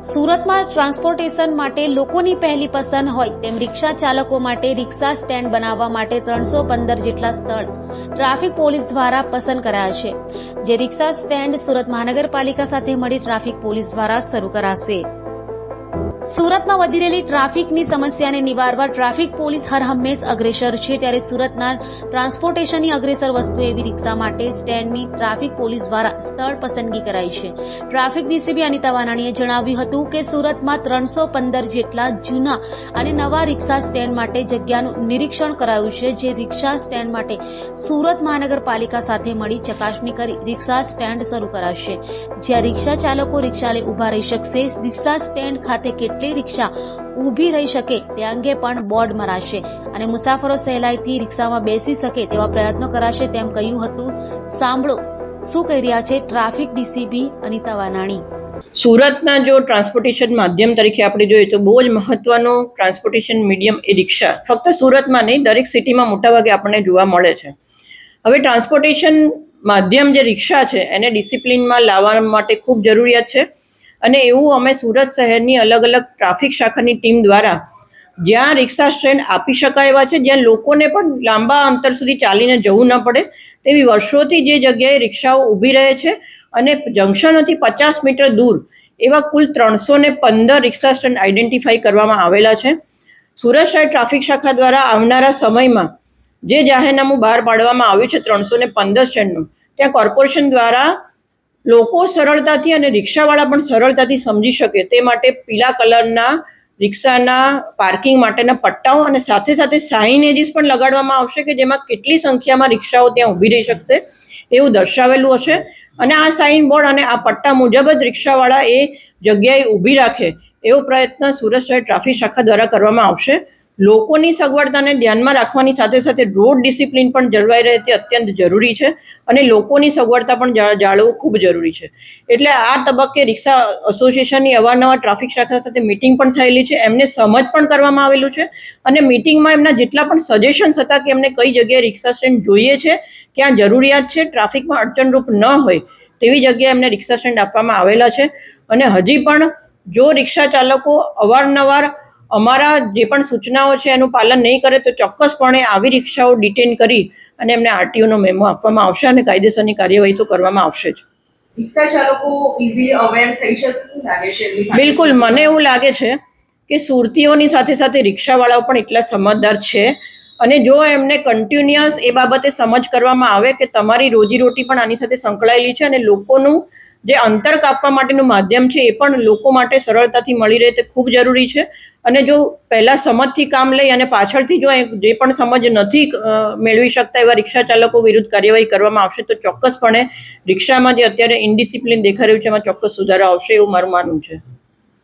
સુરતમાં ટ્રાન્સપોર્ટેશન માટે લોકોની પહેલી પસંદ હોય તેમ રિક્ષા ચાલકો માટે રિક્ષા સ્ટેન્ડ બનાવવા માટે 315 જેટલા સ્થળ ટ્રાફિક પોલીસ દ્વારા પસંદ કરાયા છે, જે રિક્ષા સ્ટેન્ડ સુરત મહાનગરપાલિકા સાથે મળી ટ્રાફિક પોલીસ દ્વારા શરૂ કરાશે। સુરતમાં વધી રહેલી ટ્રાફિકની સમસ્યાને નિવારવા ટ્રાફિક પોલીસ હરહંમેશ અગ્રેસર છે, ત્યારે સુરતના ટ્રાન્સપોર્ટેશનની અગ્રેસર વસ્તુ એવી રિક્ષા માટે સ્ટેન્ડની ટ્રાફિક પોલીસ દ્વારા સ્થળ પસંદગી કરાઈ છે। ટ્રાફિક ડીસીપી અનિતા વાનાણીએ જણાવ્યું હતું કે સુરતમાં 315 જેટલા જૂના અને નવા રિક્ષા સ્ટેન્ડ માટે જગ્યાનું નિરીક્ષણ કરાયું છે, જે રિક્ષા સ્ટેન્ડ માટે સુરત મહાનગરપાલિકા સાથે મળી ચકાસણી કરી રિક્ષા સ્ટેન્ડ શરૂ કરાશે, જ્યાં રિક્ષા ચાલકો રિક્ષા લઈ ઉભા રહી શકશે। રિક્ષા સ્ટેન્ડ ખાતે કેટલી રિક્ષા ઊભી રહી શકે તે અંગે પણ બોર્ડ મરાશે અને મુસાફરો સહેલાઈથી રિક્ષામાં બેસી શકે તેવા પ્રયત્નો કરાશે તેમ કહ્યું હતું। સાંભળો શું કહી રહ્યા છે ટ્રાફિક ડીસીપી અનિતા વાનાણી। સુરતના જો ટ્રાન્સપોર્ટેશન માધ્યમ તરીકે આપણે જોઈએ તો બહુ જ મહત્વનું ટ્રાન્સપોર્ટેશન મીડિયમ એ રિક્ષા ફક્ત સુરતમાં નહીં, દરેક સિટીમાં મોટાભાગે આપણને જોવા મળે છે। હવે ટ્રાન્સપોર્ટેશન માધ્યમ જે રિક્ષા છે એને ડિસિપ્લિનમાં લાવવા માટે ખૂબ જરૂરિયાત છે અને એવું અમે સુરત શહેરની અલગ અલગ ટ્રાફિક શાખાની ટીમ દ્વારા જ્યાં રિક્ષા સ્ટેન્ડ આપી શકાય એવા છે, જ્યાં લોકોને પણ લાંબા અંતર સુધી ચાલીને જવું ન પડે તેવી વર્ષોથી જે જગ્યાએ રિક્ષાઓ ઊભી રહે છે અને જંકશનોથી 50 મીટર દૂર એવા કુલ 315 રિક્ષા સ્ટેન્ડ આઈડેન્ટિફાઈ કરવામાં આવેલા છે। સુરત શહેર ટ્રાફિક શાખા દ્વારા આવનારા સમયમાં જે જાહેરનામું બહાર પાડવામાં આવ્યું છે 315 સ્ટેન્ડનું, ત્યાં કોર્પોરેશન દ્વારા લોકો સરળતાથી અને રિક્ષાવાળા પણ સરળતાથી સમજી શકે તે માટે પીળા કલરના રિક્ષાના પાર્કિંગ માટેના પટ્ટાઓ અને સાથે સાથે સાઇનેજીસ પણ લગાડવામાં આવશે કે જેમાં કેટલી સંખ્યામાં રિક્ષાઓ ત્યાં ઊભી રહી શકશે એવું દર્શાવેલું હશે અને આ સાઇન બોર્ડ અને આ પટ્ટા મુજબ જ રિક્ષાવાળા એ જગ્યાએ ઊભી રાખે એવો પ્રયત્ન સુરત શહેર ટ્રાફિક શાખા દ્વારા કરવામાં આવશે। લોકોની સગવડતાને ધ્યાનમાં રાખવાની સાથે સાથે રોડ ડિસિપ્લિન પણ જળવાઈ રહે તે અત્યંત જરૂરી છે અને લોકોની સગવડતા પણ જાળવવું ખૂબ જરૂરી છે। એટલે આ તબક્કે રિક્ષા એસોસિએશનની અવારનવાર ટ્રાફિક શાખા સાથે મિટિંગ પણ થયેલી છે, એમને સમજ પણ કરવામાં આવેલું છે અને મિટિંગમાં એમના જેટલા પણ સજેશન્સ હતા કે એમને કઈ જગ્યાએ રિક્ષા સ્ટેન્ડ જોઈએ છે, ક્યાં જરૂરિયાત છે, ટ્રાફિકમાં અડચણરૂપ ન હોય તેવી જગ્યાએ એમને રિક્ષા સ્ટેન્ડ આપવામાં આવેલા છે અને હજી પણ જો રિક્ષા ચાલકો અવારનવાર અમારા જે પણ સૂચનાઓ છે એનું પાલન નહીં કરે તો ચોક્કસપણે આવી રિક્ષાઓ ડિટેન કરી અને એમને આરટીઓનો મેમો આપવામાં આવશે અને કાયદેસરની કાર્યવાહી તો કરવામાં આવશે જ। રિક્ષા ચાલકો ઇઝીલી અવેર થઈ જશે, શું લાગે છે? બિલકુલ, મને એવું લાગે છે કે સુરતીઓની સાથે સાથે રિક્ષાવાળાઓ પણ એટલા સમજદાર છે અને જો એમને કન્ટિન્યુઅસ એ બાબતે સમજ કરવામાં આવે કે તમારી રોજીરોટી પણ આની સાથે સંકળાયેલી છે અને લોકોનું જે અંતર કાપવા માટેનું માધ્યમ છે એ પણ લોકો માટે સરળતાથી મળી રહે તે ખૂબ જરૂરી છે અને જો પહેલાં સમજથી કામ લઈ અને પાછળથી જો જે પણ સમજ નથી મેળવી શકતા એવા રિક્ષા ચાલકો વિરુદ્ધ કાર્યવાહી કરવામાં આવશે તો ચોક્કસપણે રિક્ષામાં જે અત્યારે ઇનડિસિપ્લિન દેખાઈ રહ્યું છે એમાં ચોક્કસ સુધારો આવશે એવું મારું માનવું છે।